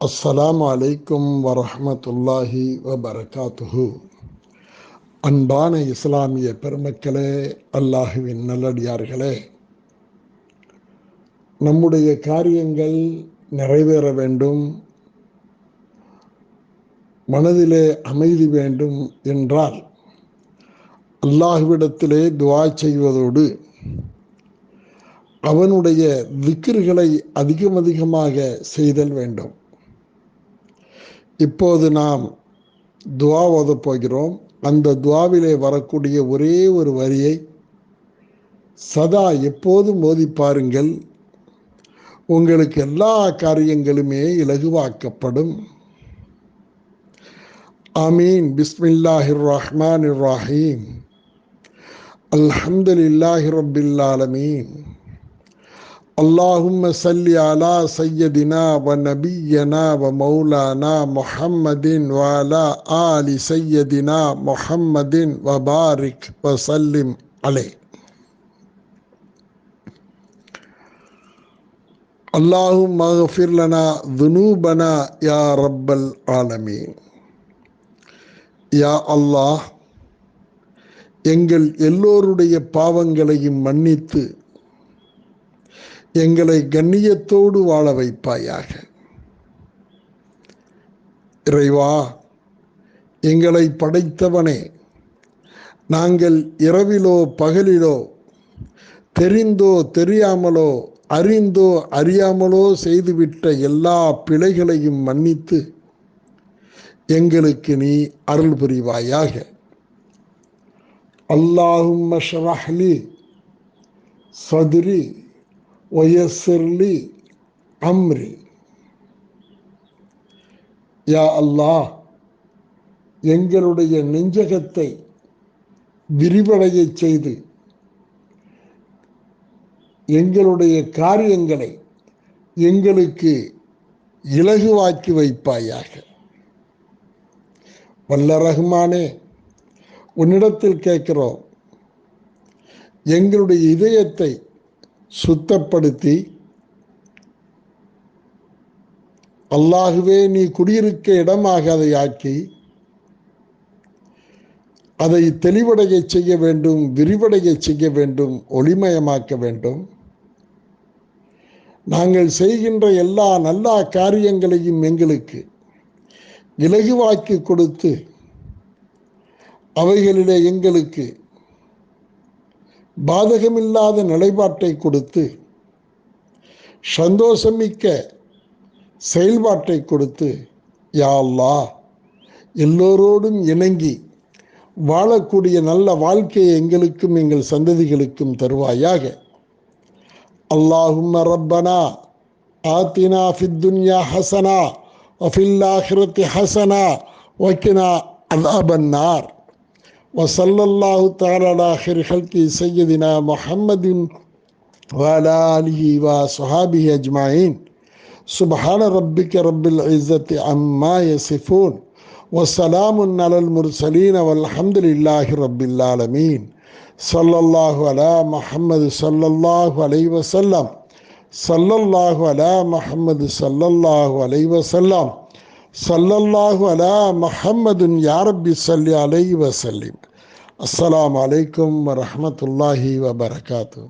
அஸ்ஸலாமு அலைக்கும் வரஹ்மத்துல்லாஹி வபரகாத்துஹு. அன்பான இஸ்லாமிய பெருமக்களே, அல்லாஹுவின் நல்லடியார்களே, நம்முடைய காரியங்கள் நிறைவேற வேண்டும், மனதிலே அமைதி வேண்டும் என்றால் அல்லாஹுவிடத்திலே துஆ செய்வதோடு அவனுடைய திக்ர்களை அதிகமாக செய்தல் வேண்டும். இப்போது நாம் துஆ ஓதப் போகிறோம். அந்த துஆவிலே வரக்கூடிய ஒரே ஒரு வரியை சதா எப்போதும் ஓதி பாருங்கள். உங்களுக்கு எல்லா காரியங்களுமே இலகுவாக்கப்படும். ஆமீன். பிஸ்மில்லாஹிர் ரஹ்மானிர் ரஹீம். அல்ஹம்துலில்லாஹி ரப்பில் ஆலமீன். அல்லாஹும்ம ஸல்லி அலா சய்யதினா வ நபிய்யனா வ மௌலானா முஹம்மதின் வ அலா ஆலி சய்யதினா முஹம்மதின் வ பாரிக் வ சல்லிம் அலைஹி. அல்லாஹும்ம அக்ஃபிர் லனா துனூபனா யா ரப்பல் ஆலமீன். யா அல்லாஹ், எங்கள் எல்லோருடைய பாவங்களையும் மன்னித்து எங்களை கண்ணியத்தோடு வாழ வைப்பாயாக. இறைவா, எங்களை படைத்தவனே, நாங்கள் இரவிலோ பகலிலோ தெரிந்தோ தெரியாமலோ அறிந்தோ அறியாமலோ செய்துவிட்ட எல்லா பிழைகளையும் மன்னித்து எங்களுக்கு நீ அருள் புரிவாயாக. அல்லாஹும்ம ஷ்ரஹ் லி சத்ரி வயஸ்ஸிர் லி அம்ரி. யா அல்லாஹ், எங்களுடைய நெஞ்சகத்தை விரிவடைய செய்து எங்களுடைய காரியங்களை எங்களுக்கு இலகுவாக்கி வைப்பாயாக. வல்ல ரஹ்மானே, உன்னிடத்தில் கேட்கிறோம், எங்களுடைய இதயத்தை சுத்தப்படுத்தி அல்லாஹுவே நீ குடியிருக்க இடமாக அதை ஆக்கி அதை தெளிவடைய செய்ய வேண்டும், விரிவடைய செய்ய வேண்டும், ஒளிமயமாக்க வேண்டும். நாங்கள் செய்கின்ற எல்லா நல்ல காரியங்களையும் எங்களுக்கு இலகுவாக்கி கொடுத்து அவைகளிலே எங்களுக்கு பாதகமில்லாத நிலைப்பாட்டை கொடுத்து சந்தோஷமிக்க செயல்பாட்டை கொடுத்து யா அல்லாஹ், எல்லோரோடும் இணங்கி வாழக்கூடிய நல்ல வாழ்க்கையை எங்களுக்கும் எங்கள் சந்ததிகளுக்கும் தருவாயாக. அல்லாஹும்ம ரப்பனா ஆத்தினா ஃபித் துன்யா ஹஸனா வ ஃபில் ஆখিরাতি ஹஸனா வ கினா அஸாபன் நார். வ ஸல்லல்லாஹு தஆலா அலா கைரி ஹல்கி சய்யிதினா முஹம்மதின் வ அலா ஆலிஹி வ ஸஹாபிஹி அஜ்மஈன். சுப்ஹான ரப்பிக ரப்பில் இஸ்ஸத்தி அம்மா யசிஃபூன் வ ஸலாமுன் அலல் முர்ஸலீன் வல்ஹம்துலில்லாஹி ரப்பில் ஆலமீன். ஸல்லல்லாஹு அலா முஹம்மது ஸல்லல்லாஹு அலைஹி வஸல்லம். ஸல்லல்லாஹு அலா முஹம்மது ஸல்லல்லாஹு அலைஹி வஸல்லம். ஸல்லல்லாஹு அலா முஹம்மதின் யா ரப்பி ஸல்லி அலைஹி வஸல்லிம். அஸ்ஸலாமு அலைக்கும் வரஹ்மத்துல்லாஹி வபரகாத்துஹு.